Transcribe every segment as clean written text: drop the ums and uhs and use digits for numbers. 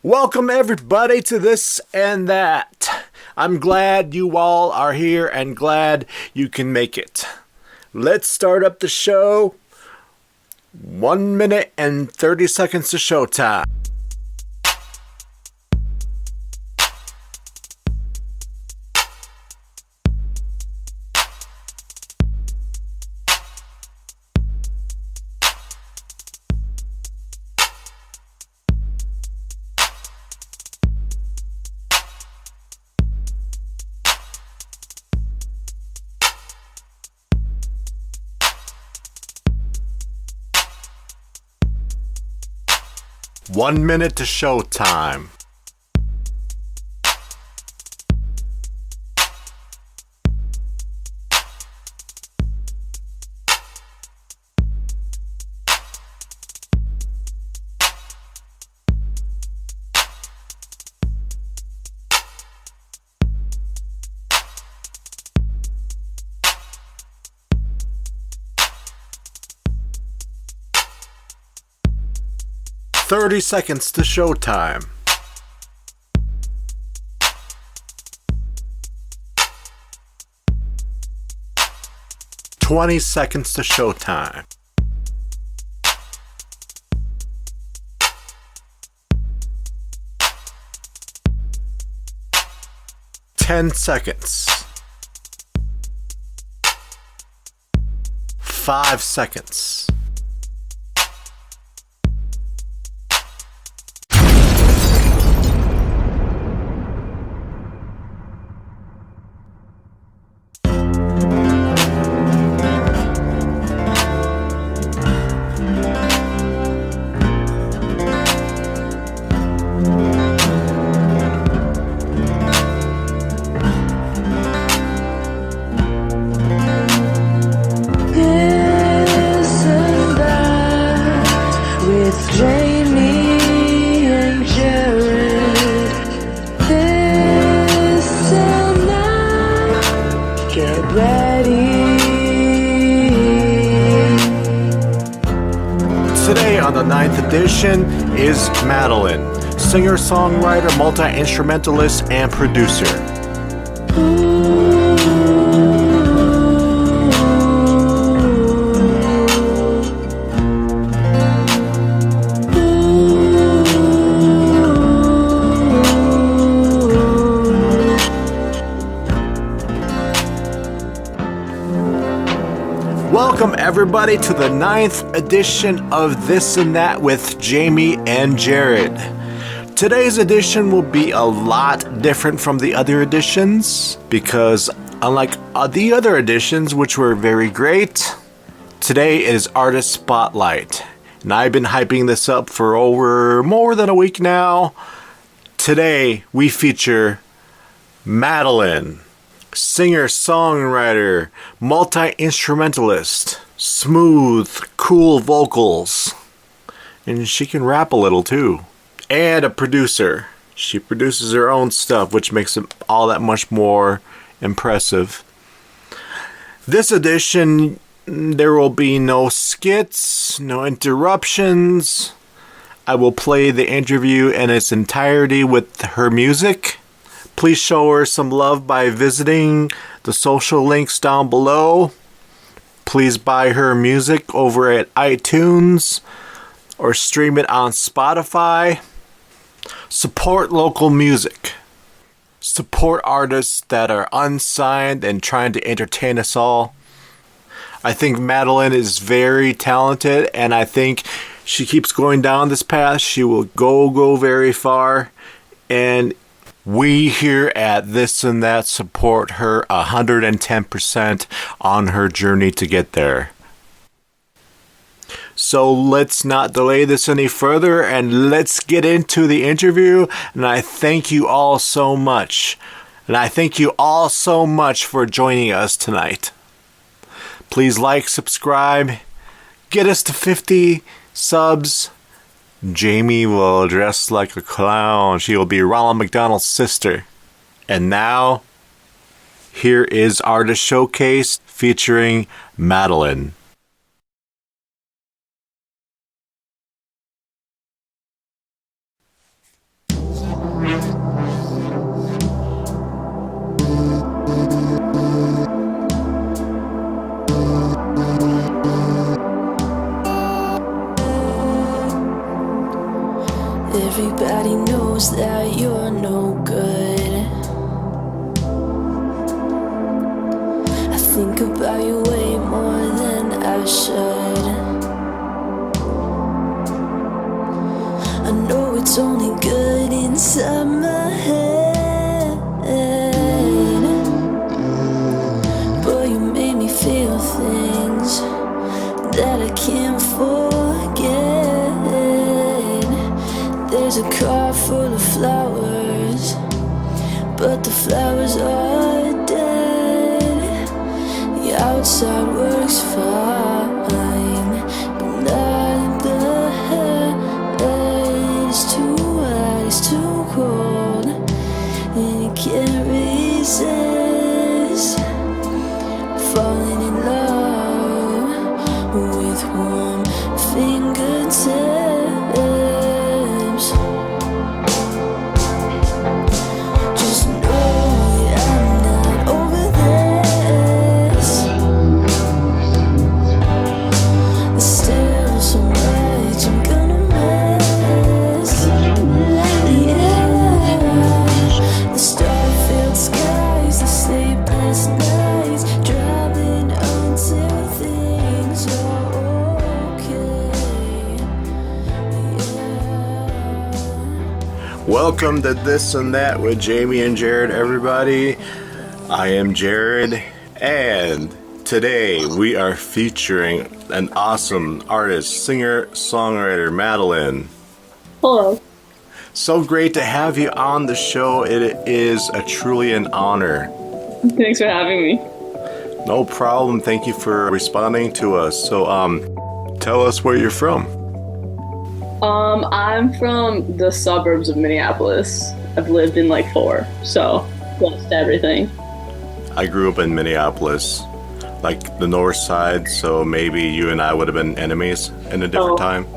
Welcome everybody to This and That. I'm glad you all are here and glad you can make it. Let's start up the show. 1 minute and 30 seconds to showtime. One minute to showtime. Thirty seconds to showtime. Twenty seconds to showtime. Ten seconds. 5 seconds. Today on the 9th edition is Madalyn, singer, songwriter, multi-instrumentalist, and producer. Welcome everybody to the 9th edition of This and That with Jamie and Jared. Today's edition will be a lot different from the other editions because unlike the other editions, which were very great, today is Artist Spotlight. And I've been hyping this up for over more than a week now. Today we feature Madalyn. Singer, songwriter, multi-instrumentalist, smooth, cool vocals, and she can rap a little too. And a producer. She produces her own stuff, which makes it all that much more impressive. This edition, there will be no skits, no interruptions. I will play the interview in its entirety with her music. Please show her some love by visiting the social links down below. Please buy her music over at iTunes or stream it on Spotify. Support local music. Support artists that are unsigned and trying to entertain us all. I think Madalyn is very talented, and I think she keeps going down this path. She will go very far, and we here at This and That support her 110% on her journey to get there. So let's not delay this any further and let's get into the interview. And I thank you all so much. And I thank you all so much for joining us tonight. Please like, subscribe, get us to 50 subs. Jamie will dress like a clown. She will be Ronald McDonald's sister. And now, here is Artist Showcase featuring Madalyn. Everybody knows that you're no good. I think about you way more than I should. I know it's only good inside my head, but you made me feel things that I can't forget. There's a car full of flowers, but the flowers are dead. The outside works fine, but not the head. It's too hot, it's too cold, and you can't resist falling in love with warm fingertips. Just know that I'm not over this. There's still so much I'm gonna miss. Yeah, the star-filled skies, the sleepless nights, driving until things are okay. Yeah. Welcome to This and That with Jamie and Jared, everybody. I am Jared, and today we are featuring an awesome artist, singer, songwriter, Madalyn. Hello. So great to have you on the show. It is truly an honor. Thanks for having me. No problem. Thank you for responding to us. So, tell us where you're from. I'm from the suburbs of Minneapolis. I've lived in like 4, so close to everything. I grew up in Minneapolis, like the north side, so maybe you and I would have been enemies in a different time.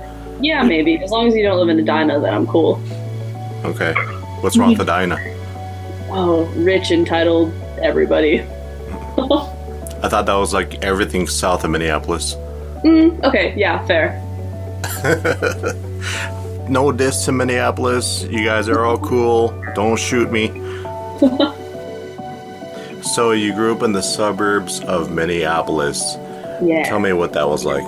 Yeah, maybe. As long as you don't live in Edina, then I'm cool. Okay. What's wrong with Edina? Oh, rich, entitled, everybody. I thought that was like everything south of Minneapolis. Okay, yeah, fair. No diss to Minneapolis. You guys are all cool. Don't shoot me. So you grew up in the suburbs of Minneapolis. Yeah. Tell me what that was like.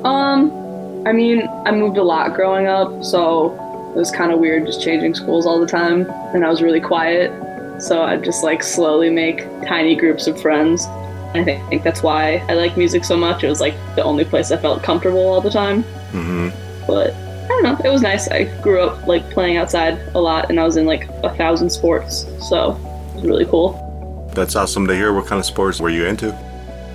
I mean, I moved a lot growing up, so it was kind of weird just changing schools all the time, and I was really quiet, so I'd just like slowly make tiny groups of friends. I think that's why I like music so much. It was like the only place I felt comfortable all the time. But I don't know, it was nice. I grew up like playing outside a lot, and I was in like 1,000 sports, so it was really cool. That's awesome to hear. What kind of sports were you into?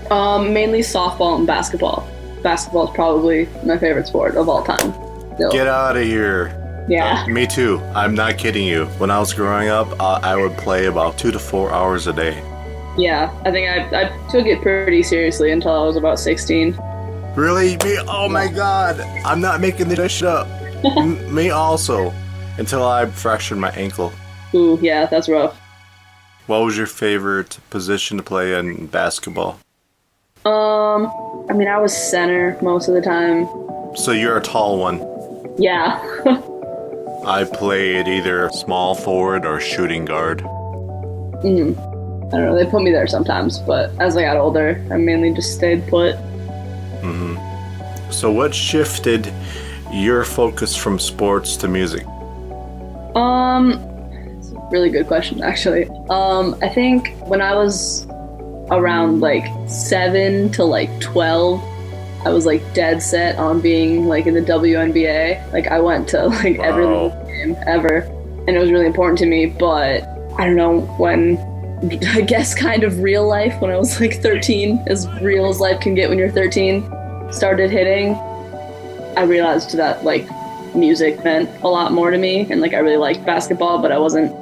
Mainly softball and basketball. Basketball is probably my favorite sport of all time. Still. Get out of here. Yeah. Me too. I'm not kidding you. When I was growing up, I would play about 2 to 4 hours a day. Yeah, I think I took it pretty seriously until I was about 16. Really? Me? Oh my god. I'm not making this shit up. Me also. Until I fractured my ankle. Ooh, yeah, that's rough. What was your favorite position to play in basketball? I mean, I was center most of the time. So you're a tall one. Yeah. I played either small forward or shooting guard. I don't know, they put me there sometimes, but as I got older, I mainly just stayed put. So what shifted your focus from sports to music? It's a really good question, actually. I think when I was around like 7 to like 12, I was like dead set on being like in the WNBA. Like I went to like every little game ever, and it was really important to me. But I don't know, when I guess kind of real life, when I was like 13, as real as life can get when you're 13, started hitting, I realized that like music meant a lot more to me, and like I really liked basketball, but I wasn't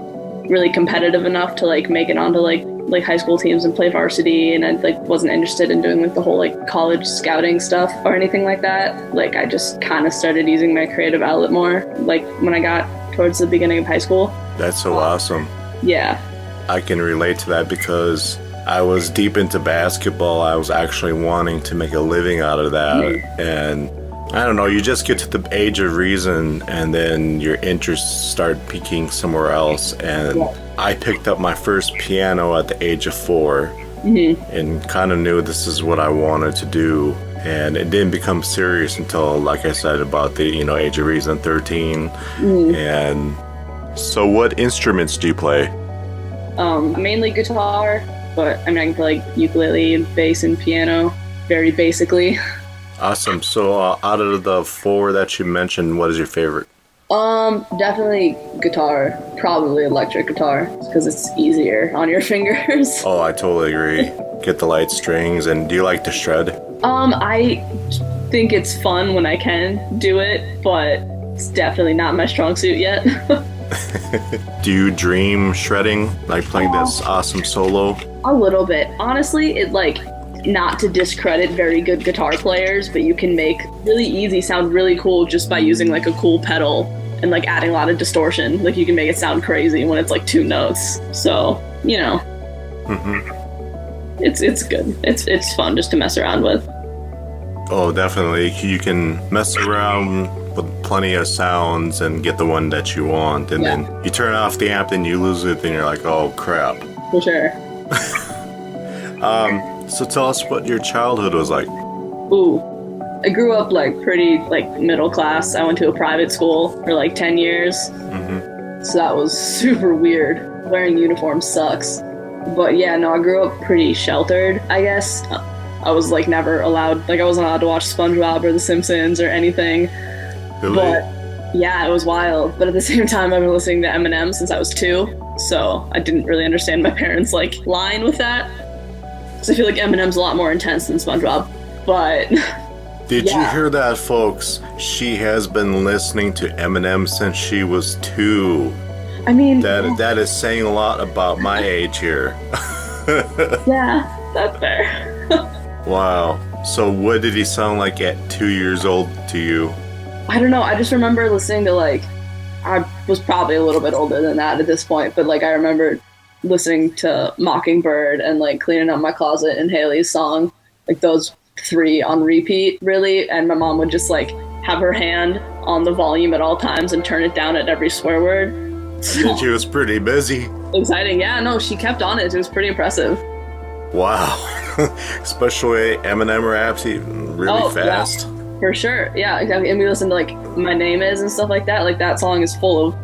really competitive enough to like make it onto like high school teams and play varsity, and I like wasn't interested in doing like the whole like college scouting stuff or anything like that. Like I just kind of started using my creative outlet more like when I got towards the beginning of high school. That's so awesome. Yeah. I can relate to that because I was deep into basketball. I was actually wanting to make a living out of that, and I don't know, you just get to the age of reason and then your interests start peaking somewhere else. And I picked up my first piano at the age of 4 and kind of knew this is what I wanted to do. And it didn't become serious until, like I said, about the, age of reason, 13. And so what instruments do you play? Mainly guitar, but I can play like ukulele and bass and piano, very basically. Awesome. So out of the 4 that you mentioned, what is your favorite? Definitely guitar, probably electric guitar, because it's easier on your fingers. Oh, I totally agree. Get the light strings. And do you like to shred? I think it's fun when I can do it, but it's definitely not my strong suit yet. Do you dream shredding, like playing this awesome solo? A little bit. Honestly, not to discredit very good guitar players, but you can make really easy sound really cool just by using like a cool pedal and like adding a lot of distortion. Like you can make it sound crazy when it's like 2 notes. So, it's good. It's fun just to mess around with. Oh, definitely. You can mess around with plenty of sounds and get the one that you want. And then you turn off the amp and you lose it and you're like, oh crap. For sure. So tell us what your childhood was like. Ooh. I grew up pretty middle class. I went to a private school for 10 years. So that was super weird. Wearing uniforms sucks. But yeah, no, I grew up pretty sheltered, I guess. I was never allowed, I wasn't allowed to watch SpongeBob or The Simpsons or anything. Really? But yeah, it was wild. But at the same time, I've been listening to Eminem since I was 2. So I didn't really understand my parents' line with that. Because I feel like Eminem's a lot more intense than SpongeBob. But Did you hear that, folks? She has been listening to Eminem since she was 2. I mean, that is saying a lot about my age here. Yeah, that's fair. Wow. So what did he sound like at 2 years old to you? I don't know. I just remember listening to I was probably a little bit older than that at this point, but I remember listening to Mockingbird and Cleaning Up My Closet and Haley's song, those 3 on repeat, really. And my mom would just have her hand on the volume at all times and turn it down at every swear word. So, She was pretty busy. exciting. Yeah, no, she kept on it. It was pretty impressive. Wow. Especially Eminem raps even really fast. Yeah, for sure. Yeah, exactly. And we listened to My Name Is and stuff like that. That song is full of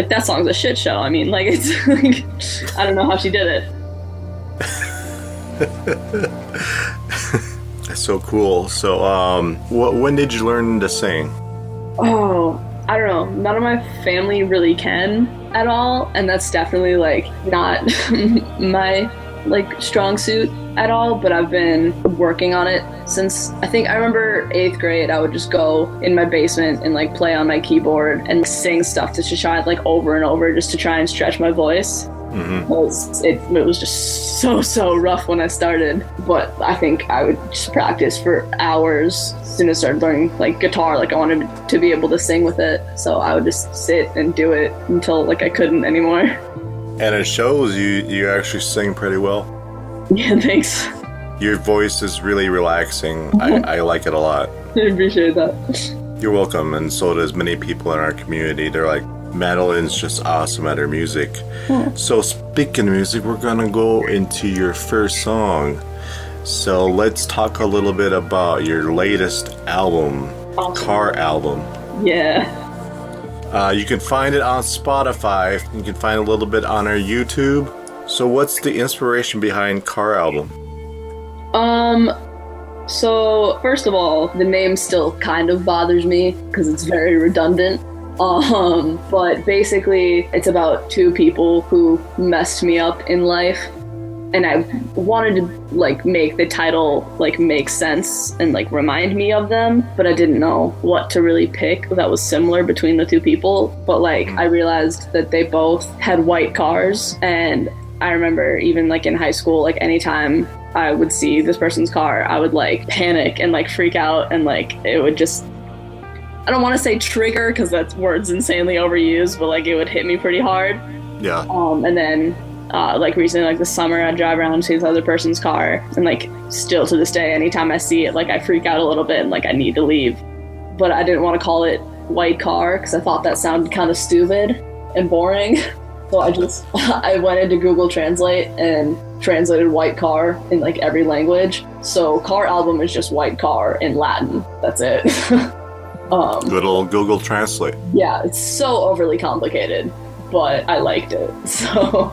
that song's a shit show. I mean, it's I don't know how she did it. That's so cool. So when did you learn to sing? Oh, I don't know. None of my family really can at all, and that's definitely not my strong suit at all, but I've been working on it since I remember 8th grade. I would just go in my basement and play on my keyboard and sing stuff to try over and over just to try and stretch my voice. It was just so rough when I started, but I think I would just practice for hours. As soon as I started learning guitar, I wanted to be able to sing with it, so I would just sit and do it until I couldn't anymore. And it shows you actually sing pretty well. Yeah, thanks. Your voice is really relaxing. I like it a lot. I appreciate that. You're welcome, and so does many people in our community. They're like, Madalyn's just awesome at her music. So speaking of music, we're gonna go into your first song. So let's talk a little bit about your latest album, Car album. Yeah. You can find it on Spotify. You can find a little bit on our YouTube. So what's the inspiration behind Car album? So first of all, the name still kind of bothers me because it's very redundant. But basically it's about 2 people who messed me up in life, and I wanted to make the title make sense and remind me of them, but I didn't know what to really pick that was similar between the 2 people. But I realized that they both had white cars, and I remember even in high school, anytime I would see this person's car, I would panic and freak out, and it would just, I don't want to say trigger because that word's insanely overused, but it would hit me pretty hard. Yeah. And then recently, this summer, I drive around and see this other person's car, and still to this day, anytime I see it, I freak out a little bit and I need to leave. but I didn't want to call it White Car because I thought that sounded kind of stupid and boring. So I went into Google Translate and translated White Car in like every language. So Car album is just White Car in Latin. That's it. Good old Google Translate. Yeah, it's so overly complicated, but I liked it. So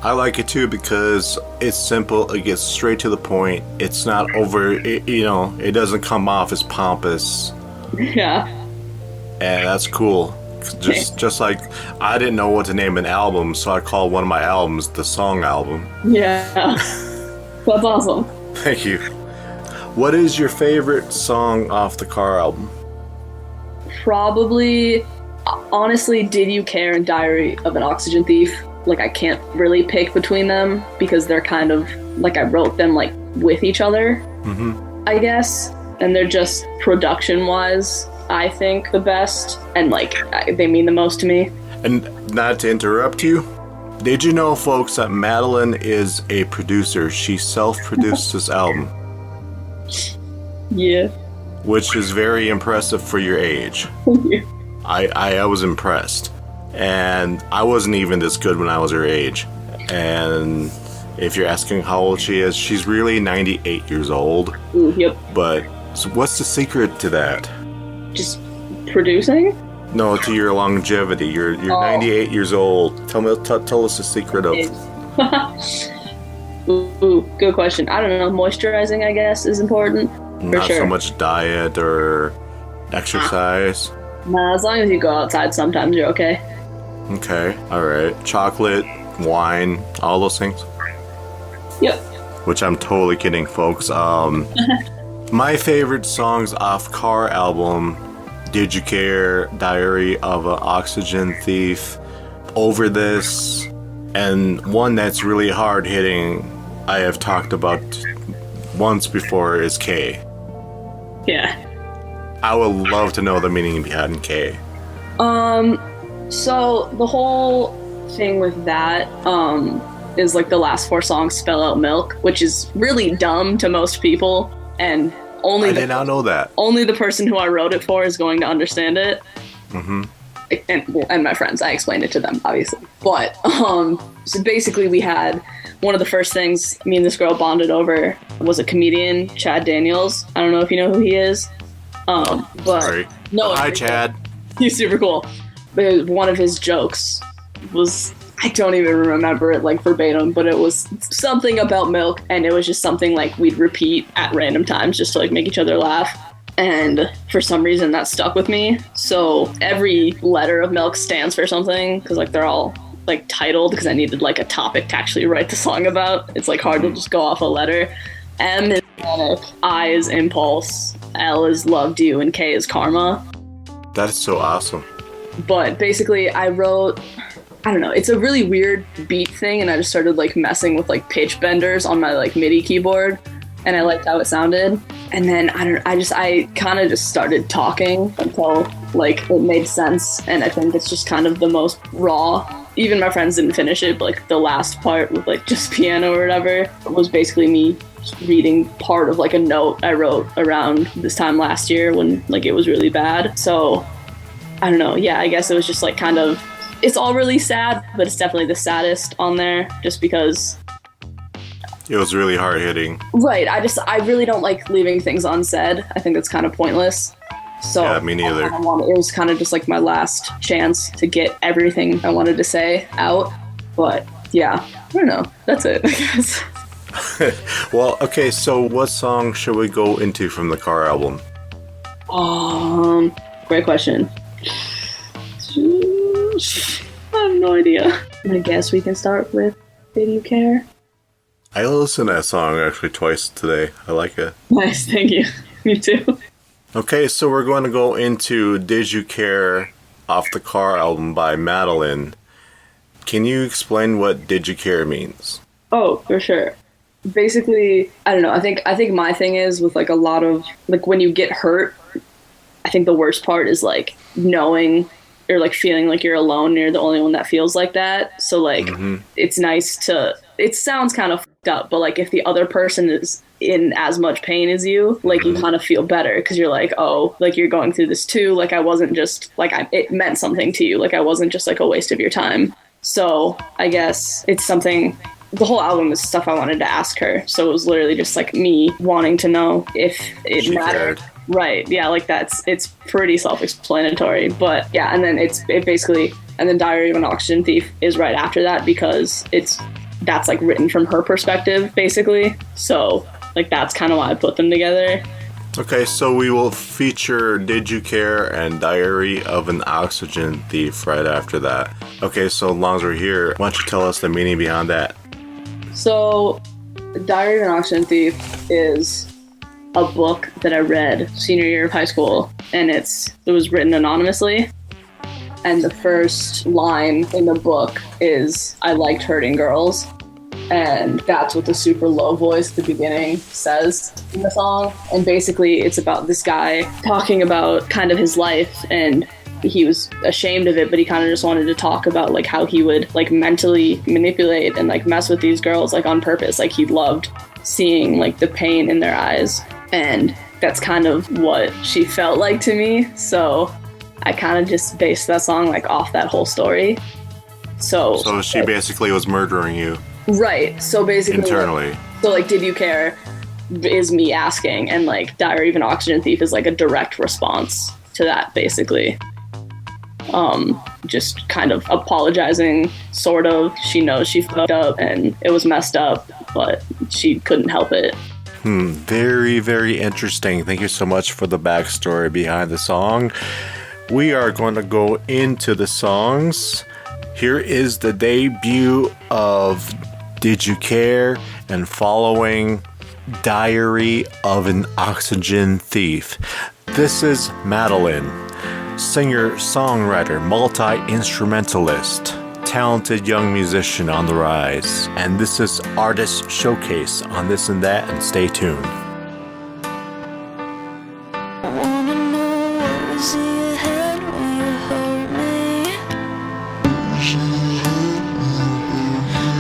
I like it too because it's simple. It gets straight to the point. It's not it doesn't come off as pompous. yeah. And that's cool. Just like I didn't know what to name an album, so I called one of my albums the Song Album. Yeah. That's awesome. Thank you. What is your favorite song off the Car album? Probably, honestly, Did You Care and Diary of an Oxygen Thief. Like, I can't really pick between them because they're kind of, like, I wrote them, like, with each other, I guess. And they're just, production-wise, I think, the best. And, like, they mean the most to me. And not to interrupt you, did you know, folks, that Madalyn is a producer? She self-produced this album. Yeah. Which is very impressive for your age. I was impressed. And I wasn't even this good when I was her age. And if you're asking how old she is, she's really 98 years old. Yep. But so what's the secret to that? Just producing? No, to your longevity. You're 98 years old. Tell us the secret of. Ooh, good question. I don't know. Moisturizing, I guess, is important. Not sure. so much diet or exercise. Nah, as long as you go outside sometimes, you're okay. Okay, alright. Chocolate, wine, all those things? Yep. Which I'm totally kidding, folks. My favorite songs off Car album, Did You Care, Diary of an Oxygen Thief, Over This, and one that's really hard hitting I have talked about once before is K. Yeah. I would love to know the meaning behind K. So the whole thing with that, is like the last 4 songs spell out milk, which is really dumb to most people, and I did not know that. Only the person who I wrote it for is going to understand it. Mm-hmm. And my friends, I explained it to them, obviously. But, so basically we had one of the first things me and this girl bonded over was a comedian, Chad Daniels. I don't know if you know who he is. But sorry. No. Hi, Chad. He's super cool. But one of his jokes was, I don't even remember it like verbatim, but it was something about milk, and it was just something like we'd repeat at random times just to like make each other laugh. And for some reason that stuck with me. So every letter of milk stands for something, because like they're all like titled, because I needed like a topic to actually write the song about. It's like hard to just go off a letter. M is panic, I is impulse, L is loved you, and K is karma. That's so awesome. But basically I wrote, I don't know, it's a really weird beat thing, and I just started like messing with like pitch benders on my like MIDI keyboard, and I liked how it sounded. And then I kind of just started talking until like it made sense, and I think it's just kind of the most raw. Even my friends didn't finish it, but like the last part with like just piano or whatever was basically me just reading part of like a note I wrote around this time last year when like it was really bad. So I don't know, yeah, I guess it was just like kind of, it's all really sad, but it's definitely the saddest on there just because it was really hard hitting. Right, I really don't like leaving things unsaid. I think that's kind of pointless. So yeah, me neither. It was kind of just like my last chance to get everything I wanted to say out. But yeah, I don't know. That's it, I guess. Well, okay, so what song should we go into from the Car album? Great question. I have no idea. I guess we can start with Did You Care? I listened to that song actually twice today. I like it. Nice, thank you. Me too. Okay, so we're going to go into Did You Care off the Car album by Madalyn. Can you explain what Did You Care means? Oh, for sure. Basically, I don't know. I think my thing is with like a lot of like when you get hurt, I think the worst part is like knowing or like feeling like you're alone and you're the only one that feels like that. So like it's nice to, it sounds kind of fucked fucked up. But like if the other person is in as much pain as you, like you kind of feel better because you're like, oh, like you're going through this too. Like I wasn't just like it meant something to you. Like I wasn't just like a waste of your time. So I guess it's something. The whole album is stuff I wanted to ask her. So it was literally just like me wanting to know if it mattered. Cared. Right. Yeah. Like it's pretty self-explanatory. But yeah. And then it basically, and then Diary of an Oxygen Thief is right after that because that's like written from her perspective basically. So like that's kind of why I put them together. Okay, so we will feature Did You Care and Diary of an Oxygen Thief right after that. Okay, so as long as we're here, why don't you tell us the meaning behind that? So Diary of an Oxygen Thief is a book that I read senior year of high school, and it was written anonymously. And the first line in the book is, I liked hurting girls. And that's what the super low voice at the beginning says in the song. And basically it's about this guy talking about kind of his life, and he was ashamed of it, but he kind of just wanted to talk about like how he would like mentally manipulate and like mess with these girls like on purpose. Like he loved seeing like the pain in their eyes, and that's kind of what she felt like to me. So I kind of just based that song like off that whole story. So she basically was murdering you. Right. So basically internally. So like Did You Care is me asking, and like Diary of an Oxygen Thief is like a direct response to that basically. Just kind of apologizing, sort of. She knows she fucked up and it was messed up, but she couldn't help it. Very, very interesting. Thank you so much for the backstory behind the song. We are going to go into the songs. Here is the debut of Did You Care, and following Diary of an Oxygen Thief. This is Madalyn, singer, songwriter, multi-instrumentalist, talented young musician on the rise. And this is Artist Showcase on This and That, and stay tuned. I wanna know what was in your head when you hurt me.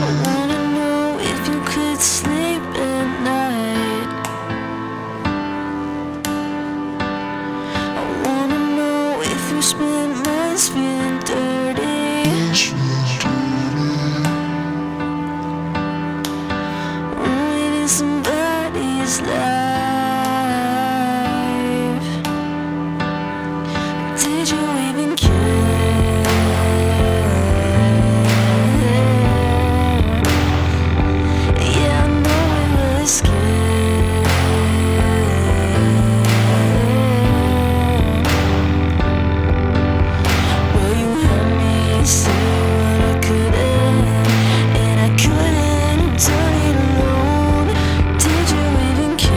I wanna know if you could sleep at night. I wanna know if you spent months feeling dirty. Ruining somebody's life. Did you even care? Yeah, I know it was scared. Well, you held me, say what I couldn't, and I couldn't have done it alone. Did you even care?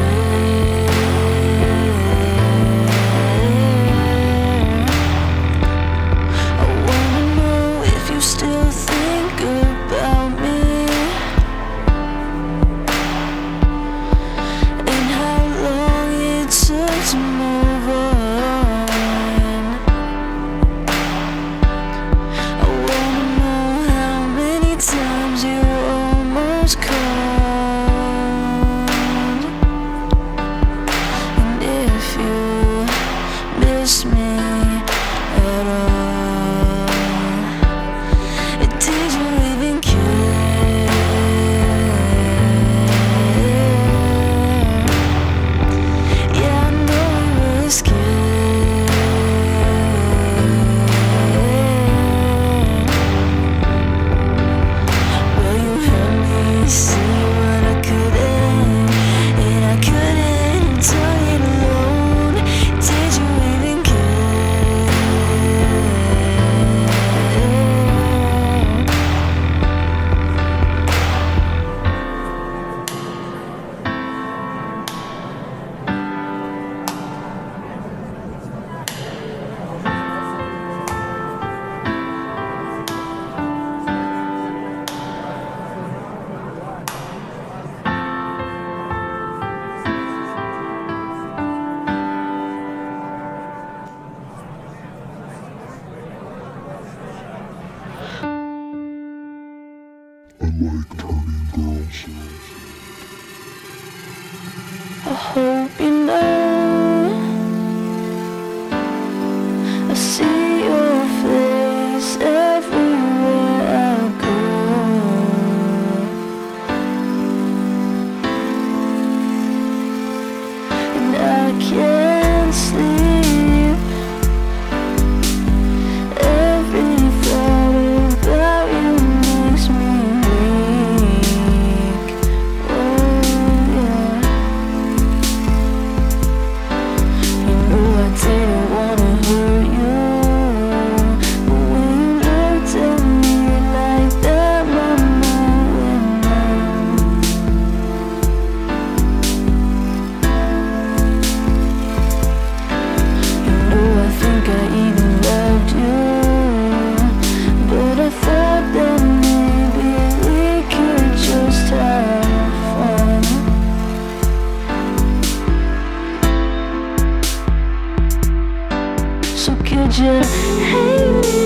I wanna know if you still think about me, and how long it took to move on. I wanna know how many times you almost called, and if you miss me at all. Did you even care? Yeah, I know it was scared. Well, you held me, say what I couldn't, and I couldn't have done it alone. Did you even care? I like hurting girls. hope you know I see your face everywhere I go, and I can't sleep. Every thought about you makes me weak. Oh yeah. You know I didn't wanna hurt you, but when you looked at me like that, my mind went numb. You know I think I even loved you, but I thought that maybe we could just have fun. So could you hate me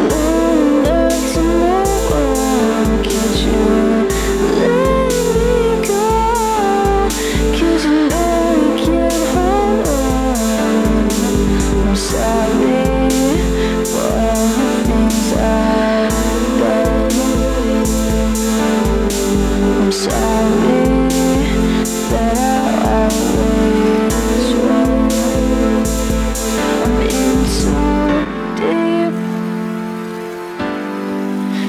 long enough to move on? Could you let me go? 'Cause you know you can't hold on. I'm sorry for all the things I've done. I'm sorry that I always wrong. I'm in too deep.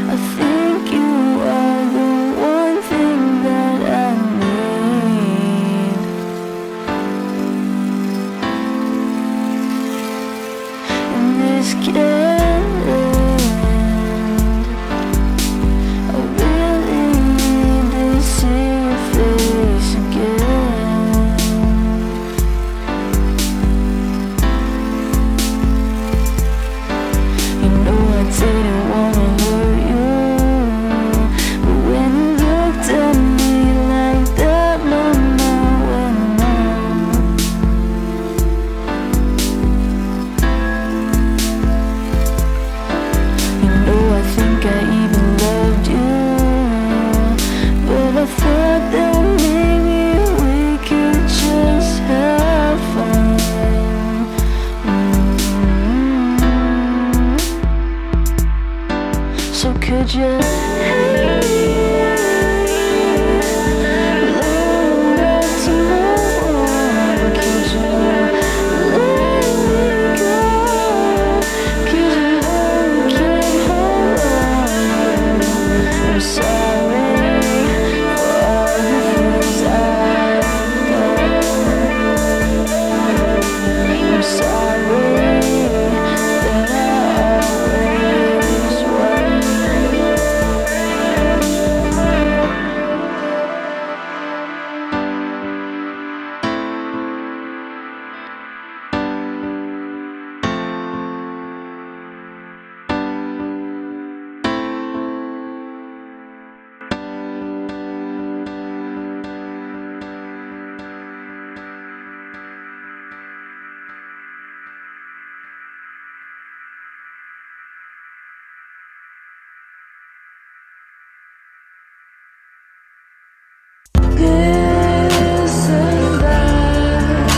I think you are the one thing that I need. And this can't end. I really need to see your face again. You know I didn't wanna hurt you, but when you looked at me like that, my mind went numb. You know I think I even loved you, but I thought that maybe we could just have fun. So could you hate me long enough to move on? Could you let me go? 'Cause you know you can't hold on. I'm sorry for all the things I've done. I'm sorry that I always won. This and that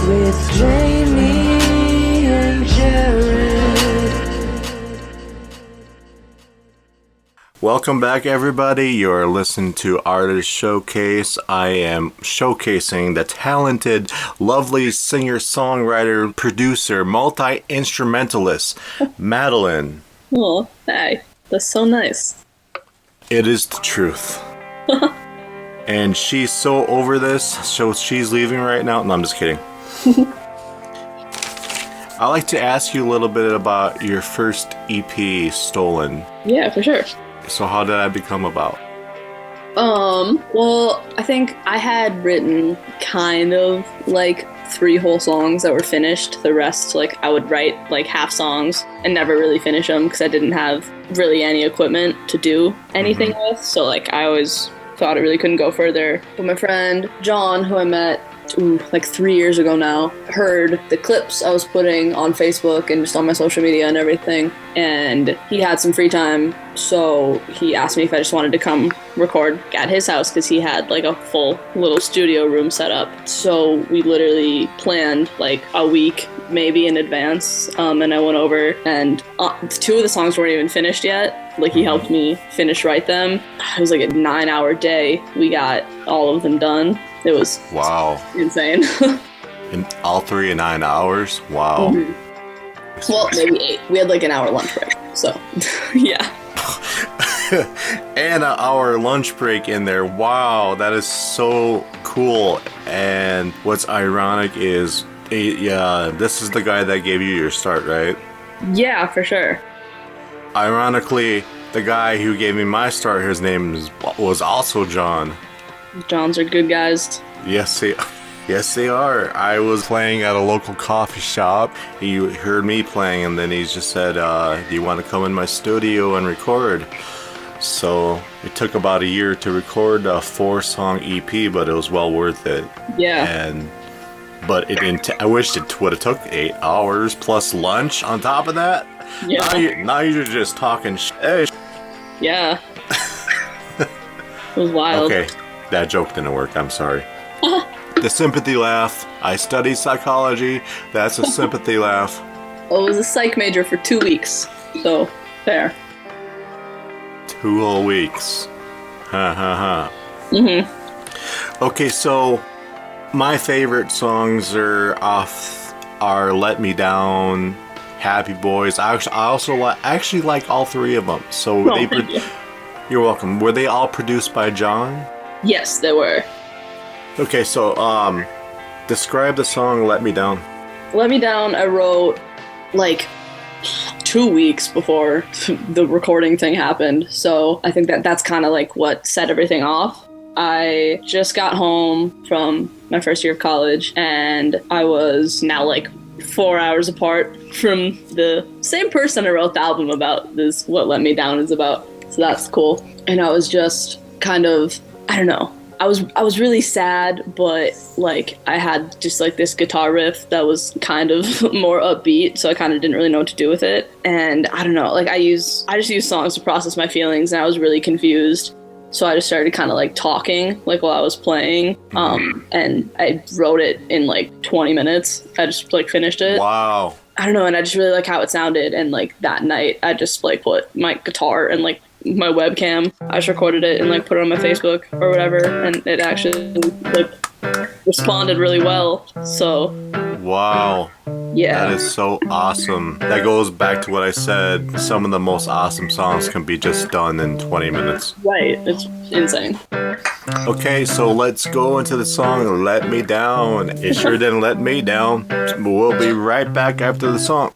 with Jamie and Jared. Welcome back, everybody. You're listening to Artist Showcase. I am showcasing the talented, lovely singer, songwriter, producer, multi-instrumentalist, Madalyn. Oh, hey, that's so nice. It is the truth. And she's so over this, so she's leaving right now. No, I'm just kidding. I'd like to ask you a little bit about your first EP, Stolen. Yeah, for sure. So how did that become about? Well, I think I had written kind of like 3 whole songs that were finished. The rest, like, I would write like half songs and never really finish them because I didn't have really any equipment to do anything with. So, like, I always thought it really couldn't go further. But my friend John, who I met like 3 years ago now, heard the clips I was putting on Facebook and just on my social media and everything, and he had some free time, so he asked me if I just wanted to come record at his house because he had like a full little studio room set up. So we literally planned like a week maybe in advance, and I went over, and 2 of the songs weren't even finished yet. Like, he helped me finish write them. It was like a 9-hour day. We got all of them done. It was Wow. insane. In all 3 in 9 hours? Wow. Mm-hmm. Well, maybe 8. We had like an hour lunch break. So, yeah. And an hour lunch break in there. Wow, that is so cool. And what's ironic is, yeah, this is the guy that gave you your start, right? Yeah, for sure. Ironically, the guy who gave me my start, his name was also John. Johns are good guys. Yes, they are. I was playing at a local coffee shop. He heard me playing, and then he just said, do you want to come in my studio and record? So it took about a year to record a 4-song EP, but it was well worth it. Yeah. But it didn't. I wish it would have took 8 hours plus lunch on top of that. Yeah. Now you're just talking shit. Yeah. It was wild. Okay, that joke didn't work. I'm sorry. The sympathy laugh. I study psychology. That's a sympathy laugh. I was a psych major for 2 weeks. So, there. 2 whole weeks. Ha ha ha. Mm-hmm. Okay, so my favorite songs are Let Me Down, Happy Boys. I also like all 3 of them. So you're welcome. Were they all produced by John? Yes, they were. Okay, so describe the song Let Me Down. Let Me Down, I wrote like 2 weeks before the recording thing happened. So I think that's kind of like what set everything off. I just got home from my first year of college, and I was now like 4 hours apart from the same person I wrote the album about. This what Let Me Down is about. So that's cool. And I was just kind of, I don't know. I was really sad, but like I had just like this guitar riff that was kind of more upbeat, so I kind of didn't really know what to do with it. And I don't know, like I just use songs to process my feelings, and I was really confused. So I just started kind of like talking like while I was playing, and I wrote it in like 20 minutes. I just like finished it. Wow. I don't know, and I just really like how it sounded. And like that night, I just like put my guitar and like my webcam. I just recorded it and like put it on my Facebook or whatever, and it actually like responded really well. So wow. Yeah. That is so awesome. That goes back to what I said. Some of the most awesome songs can be just done in 20 minutes. Right. It's insane. Okay, so let's go into the song Let Me Down. It sure didn't let me down. We'll be right back after the song.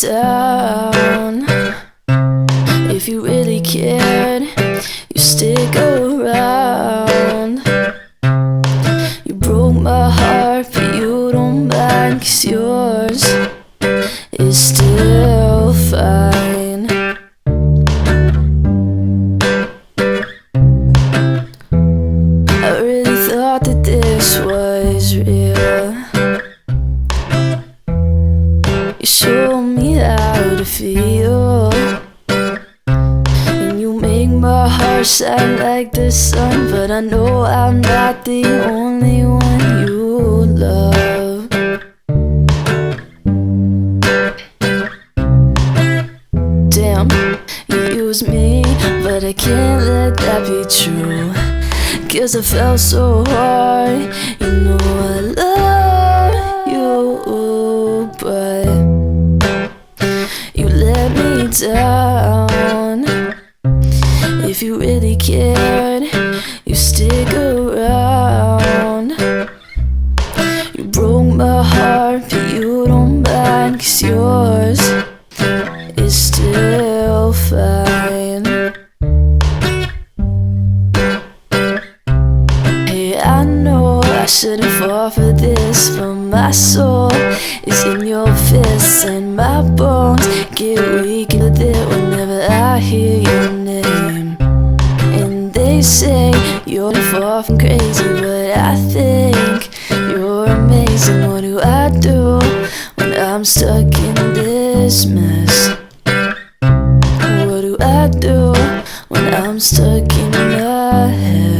Down. If you really cared, you stick around. You broke my heart, but you don't mind, 'cause yours is still fine. I really thought that this was real. Show me how to feel, and you make my heart shine like the sun. But I know I'm not the only one you love. Damn, you use me, but I can't let that be true, 'cause I fell so hard. You know I love you, but you let me down. If you really cared, you stick around. You broke my heart, but you don't mind, 'cause yours is still fine. Hey, I know I shouldn't fall for this. my soul is in your fists, and my bones get weak with it whenever I hear your name. And they say you're far from crazy, but I think you're amazing. What do I do when I'm stuck in this mess? What do I do when I'm stuck in my head?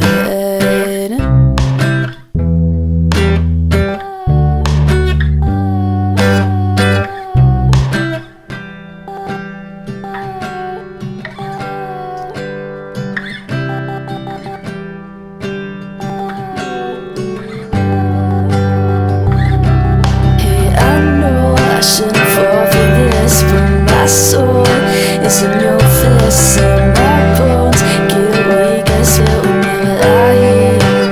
Hey, I know I shouldn't fall for this, but my soul is in your fists, and my bones get weak as hell whenever I hear your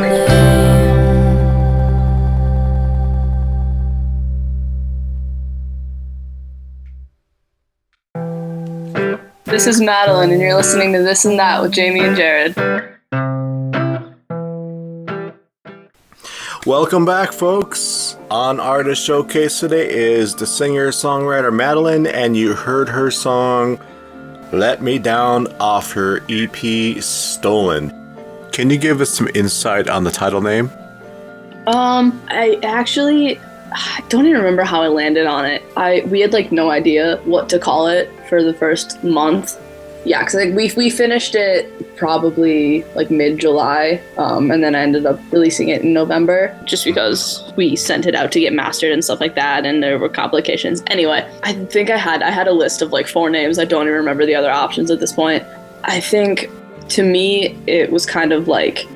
name. This is Madalyn, and you're listening to This and That with Jamie and Jared. Welcome back, folks. On Artist Showcase today is the singer-songwriter Madalyn, and you heard her song Let Me Down off her EP Stolen. Can you give us some insight on the title name? I don't even remember how I landed on it. We had like no idea what to call it for the first month. Yeah, because like we finished it probably like mid-July, and then I ended up releasing it in November just because we sent it out to get mastered and stuff like that, and there were complications. Anyway, I think I had a list of like 4 names. I don't even remember the other options at this point. I think to me it was kind of like,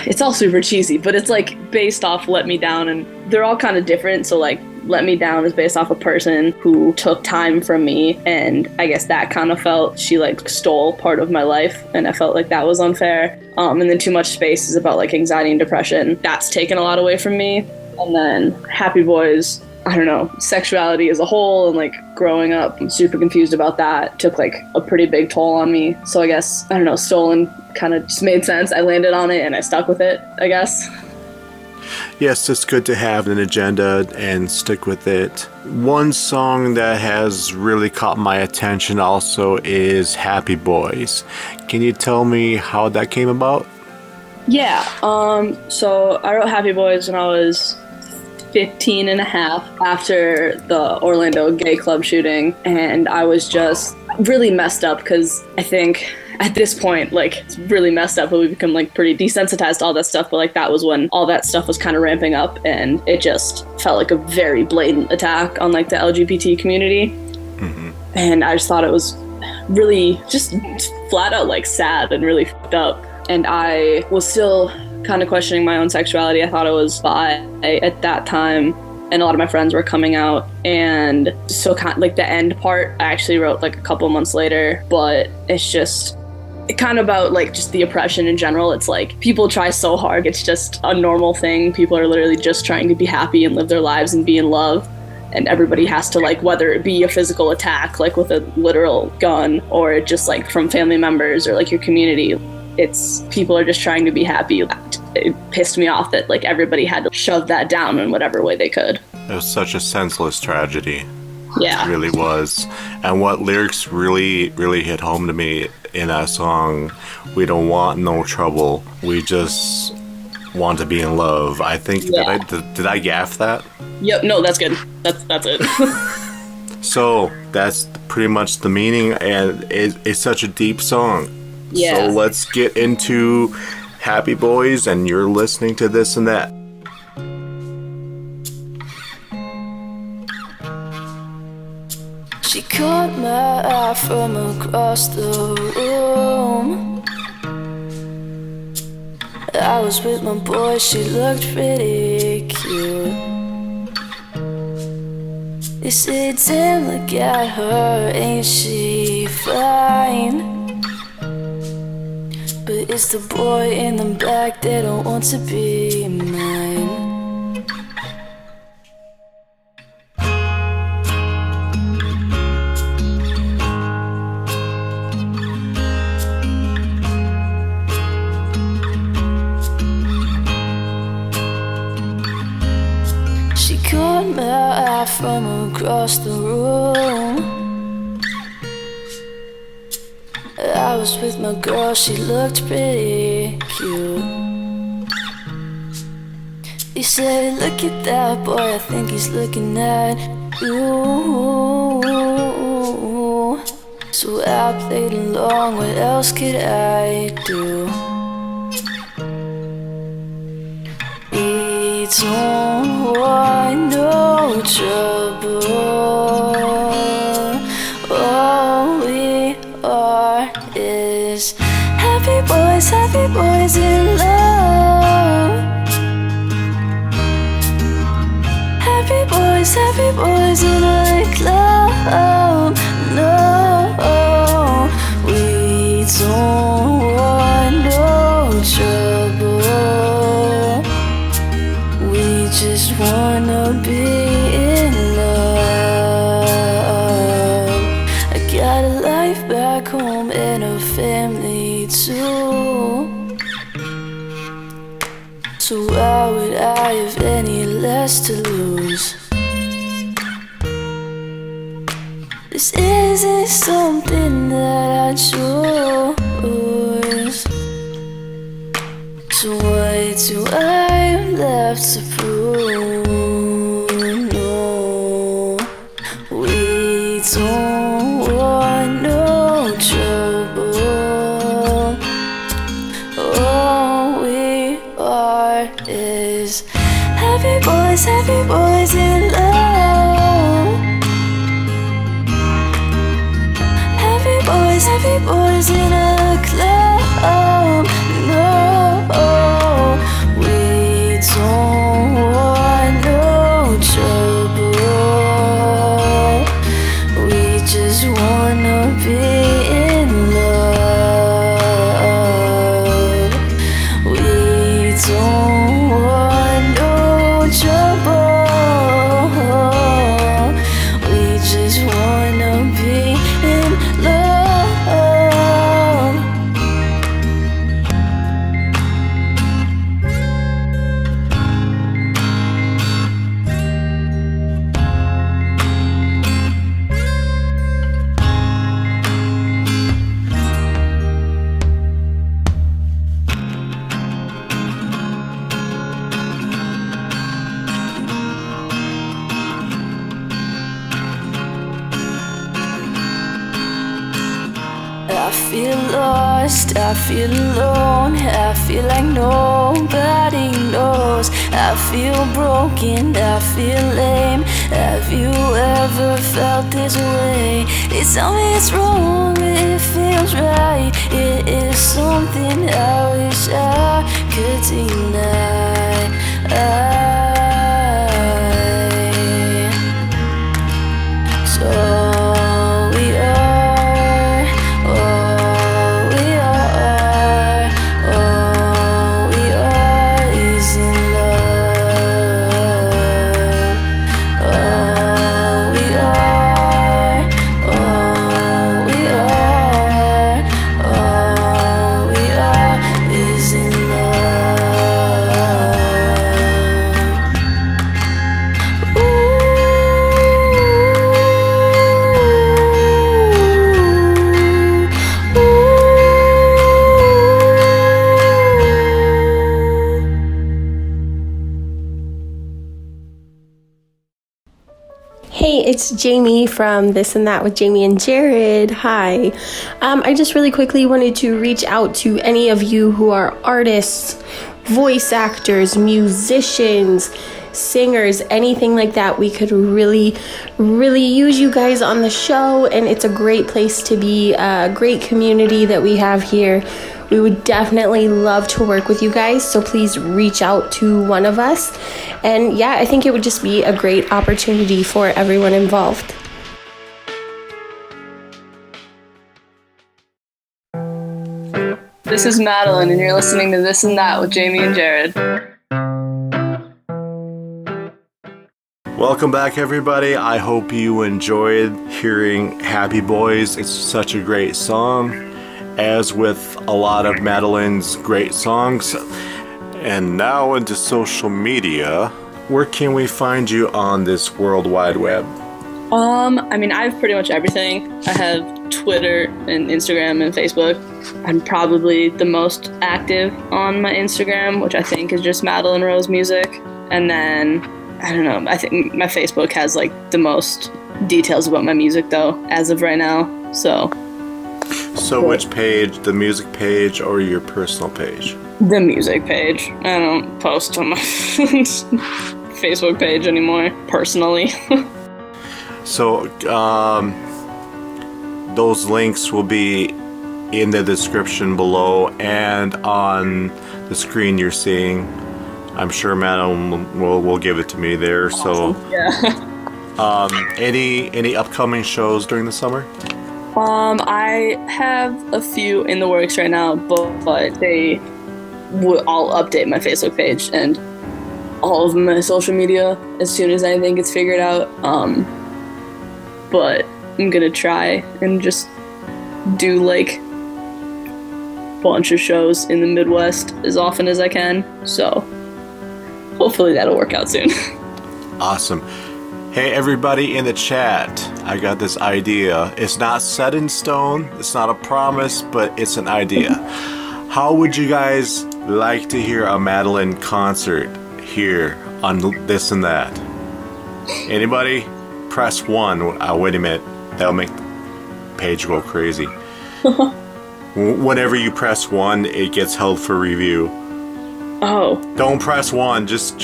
it's all super cheesy, but it's like based off Let Me Down, and they're all kind of different. So like Let Me Down is based off a person who took time from me, and I guess that kind of felt she like stole part of my life, and I felt like that was unfair. And then Too Much Space is about like anxiety and depression. That's taken a lot away from me. And then Happy Boys, I don't know, sexuality as a whole and like growing up, I'm super confused about that. Took like a pretty big toll on me. So I guess, I don't know, Stolen kind of just made sense. I landed on it and I stuck with it, I guess. Yes, it's good to have an agenda and stick with it. One song that has really caught my attention also is Happy Boys. Can you tell me how that came about? Yeah, so I wrote Happy Boys when I was 15 and a half after the Orlando gay club shooting, and I was just really messed up because I think at this point, like, it's really messed up, but we become like pretty desensitized to all that stuff, but like that was when all that stuff was kind of ramping up, and it just felt like a very blatant attack on like the LGBT community. Mm-hmm. And I just thought it was really just flat out like sad and really fucked up. And I was still kind of questioning my own sexuality. I thought I was bi at that time, and a lot of my friends were coming out. And so kind of like the end part I actually wrote like a couple months later, but it's just kind of about like just the oppression in general. It's like people try so hard. It's just a normal thing. People are literally just trying to be happy and live their lives and be in love. And everybody has to, like, whether it be a physical attack, like with a literal gun, or just like from family members or like your community, it's people are just trying to be happy. It pissed me off that like everybody had to shove that down in whatever way they could. It was such a senseless tragedy. Yeah. It really was. And what lyrics really, really hit home to me in that song, we don't want no trouble, we just want to be in love. I think, Yeah. did I gaff that? Yep, no, that's good. That's it. So, that's pretty much the meaning, and it's such a deep song. Yeah. So let's get into Happy Boys, and you're listening to This and That. She caught my eye from across the room. I was with my boy, she looked pretty cute. They said, damn, look at her, ain't she fine? But it's the boy in the back that don't want to be mine. from across the room. I was with my girl, she looked pretty cute. He said, look at that boy, I think he's looking at you. So I played along, what else could I do? We don't want no trouble. All we are is happy boys in love. Happy boys in a club. No, we don't want no trouble. We just wanna be in love. I got a life back home and a family too. So why would I have any less to lose? This isn't something that I chose. So what do I have left to prove? No, we don't want no trouble. All we are is happy boys in love. Happy boys in a club. No, we don't want no trouble. We just wanna be in love. We don't want no trouble. We just wanna be in love. I feel lost, I feel alone, I feel like nobody knows. I feel broken, I feel lame. Have you ever felt this way? They tell me it's wrong, but it feels right. It is something I wish I could deny. So Hey, it's Jamie from This and That with Jamie and Jared. Hi. I just really quickly wanted to reach out to any of you who are artists, voice actors, musicians, singers, anything like that. We could really use you guys on the show, and it's a great place to be, a great community that we have here. We would definitely love to work with you guys, so please reach out to one of us. And yeah, I think it would just be a great opportunity for everyone involved. This is Madalyn, and you're listening to This and That with Jamie and Jared. Welcome back, everybody. I hope you enjoyed hearing Happy Boys. It's such a great song, as with a lot of Madalyn's great songs. And now into social media. where can we find you on this World Wide Web? I mean, I have pretty much everything. I have Twitter and Instagram and Facebook. I'm probably the most active on my Instagram, which I think is just Madalyn Rose Music. And then, I don't know, I think my Facebook has like the most details about my music though, as of right now. So which page, the music page or your personal page? the music page. I don't post on my Facebook page anymore, personally. So, those links will be in the description below and on the screen you're seeing. I'm sure Madalyn will give it to me there. So, Yeah. any upcoming shows during the summer? I have a few in the works right now, but I'll update my Facebook page and all of my social media as soon as I think it's figured out. But I'm gonna try and just do like a bunch of shows in the Midwest as often as I can. So hopefully that'll work out soon. Awesome. Hey, everybody in the chat, I got this idea. It's not set in stone, it's not a promise, but it's an idea. How would you guys like to hear a Madalyn concert here on This and That? Anybody? Press 1. Wait a minute. That'll make the page go crazy. Whenever you press 1, it gets held for review. Oh. Don't press 1. Just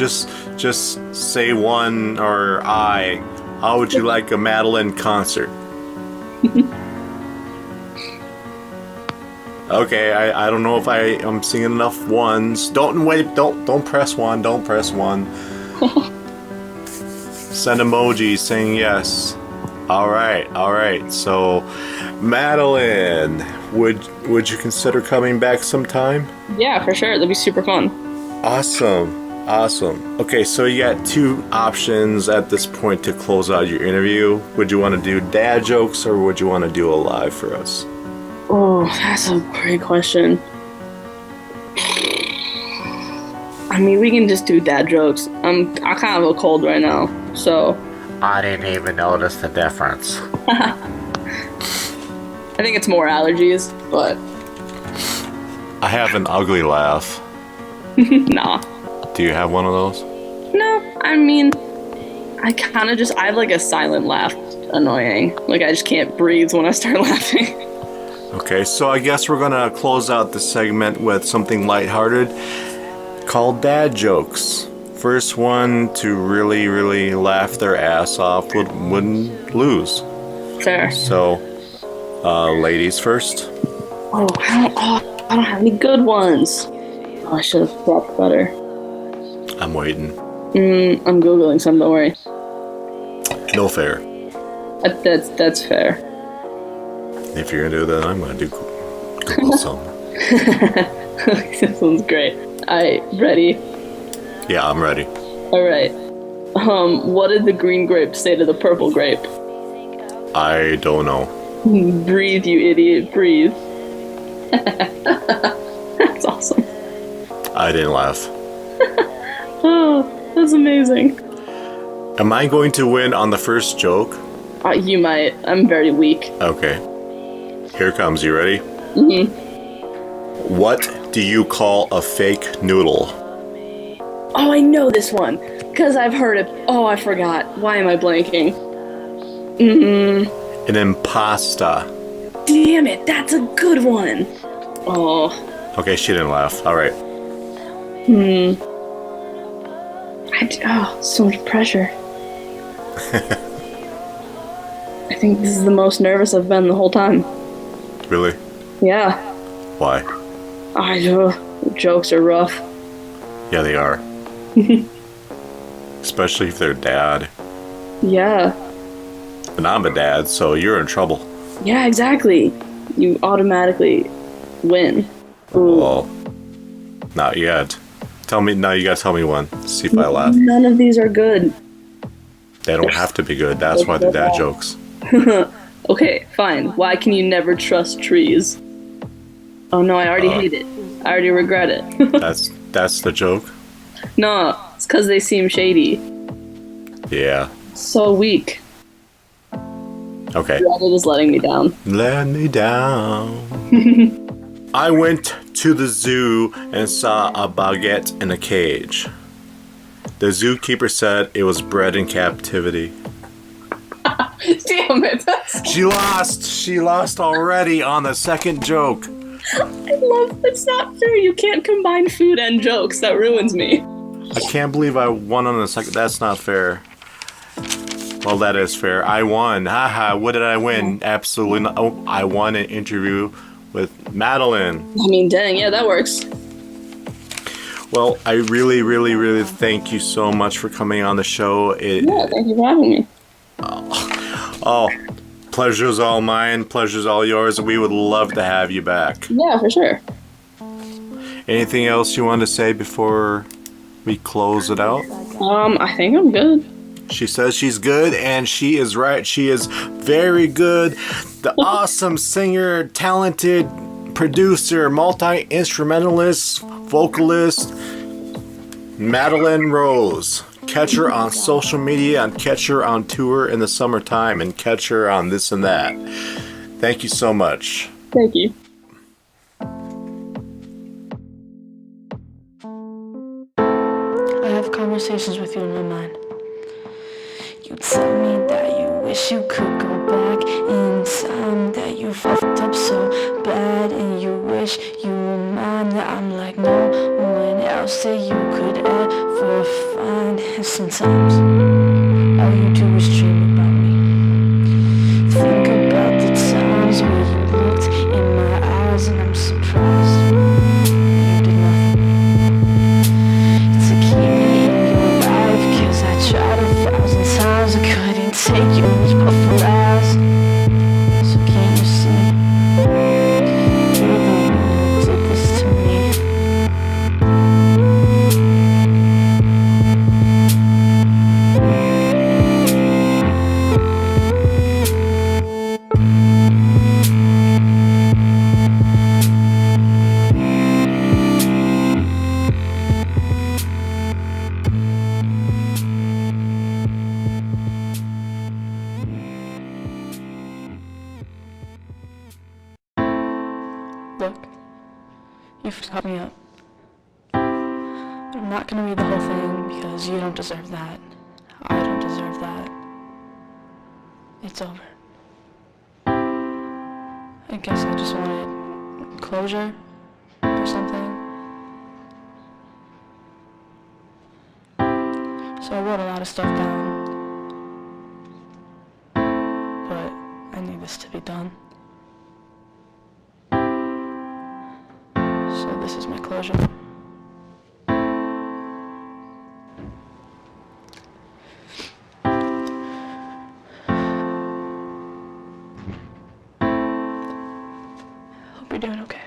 say 1 or I. How would you like a Madalyn concert? Okay, I don't know if I'm seeing enough ones. Don't press 1. Don't press 1. Send emojis saying yes. All right. So, Madalyn, would you consider coming back sometime? Yeah, for sure. That'd be super fun. Awesome. Okay, so you got 2 options at this point to close out your interview. Would you want to do dad jokes or would you want to do a live for us? Oh, that's a great question. I mean, we can just do dad jokes. I kind of have a cold right now, so. I didn't even notice the difference. I think it's more allergies, but I have an ugly laugh. nah. Do you have one of those? No, I mean, I have like a silent laugh. Annoying. Like I just can't breathe when I start laughing. Okay, so I guess we're gonna close out the segment with something lighthearted called dad jokes. First one to really, really laugh their ass off wouldn't lose. Fair. So, ladies first. Oh, I don't have any good ones. Oh, I should have prepped better. I'm waiting. I'm Googling some, don't worry. No fair. That's fair. If you're gonna do that, I'm gonna do Google some. This one's great. Alright, ready? Yeah, I'm ready. Alright. What did the green grape say to the purple grape? I don't know. Breathe, you idiot, breathe. That's awesome. I didn't laugh. Oh, that's amazing. Am I going to win on the first joke? You might. I'm very weak. Okay. Here comes. You ready? What do you call a fake noodle? Oh, I know this one. Because I've heard it. Oh, I forgot. Why am I blanking? An impasta. Damn it, that's a good one. Oh. Okay, she didn't laugh. All right. So much pressure. I think this is the most nervous I've been the whole time. Really? Yeah. Why? Jokes are rough. Yeah, they are. Especially if they're dad. Yeah. And I'm a dad, so you're in trouble. Yeah, exactly. You automatically win. Ooh. Well, not yet. Tell me now. You gotta tell me one. See if I laugh. None of these are good. They don't have to be good. That's why they're dad jokes. Okay, fine. Why can you never trust trees? Oh no, I already hate it. I already regret it. That's the joke. No, it's because they seem shady. Yeah. So weak. Okay. Reddit is letting me down. Let me down. I went to the zoo and saw a baguette in a cage. The zookeeper said it was bred in captivity. Damn it. She lost. She lost already on the second joke. I love it's not fair. You can't combine food and jokes. That ruins me. I can't believe I won on the second. That's not fair. Well, that is fair. I won. Haha. What did I win? Absolutely not. Oh, I won an interview with Madalyn. I mean, dang, yeah, that works. Well, I really, really, really thank you so much for coming on the show. Yeah, thank you for having me. Oh, pleasure's all mine. Pleasure's all yours. We would love to have you back. Yeah, for sure. Anything else you want to say before we close it out? I think I'm good. She says she's good, and she is right. She is very good. The awesome singer, talented producer, multi-instrumentalist, vocalist, Madalyn Rose. Catch her on social media, and catch her on tour in the summertime, and catch her on this and that. Thank you so much. Thank you. I have conversations with you in my mind. You tell me that you wish you could go back in time, that you fucked up so bad and you wish you were mine. I'm like no one else that you could ever find. And sometimes all you do is dream about me. Think about the times where you looked in my eyes and I'm surprised you did nothing to keep me in your life, 'cause I tried 1,000 times, I couldn't take you but for lies. So can't you see, you're the one who did this to me. Look, you fucked me up. I'm not gonna read the whole thing because you don't deserve that. I don't deserve that. It's over. I guess I just wanted closure or something. So I wrote a lot of stuff down. But I need this to be done. So this is my closure. Hope you're doing okay.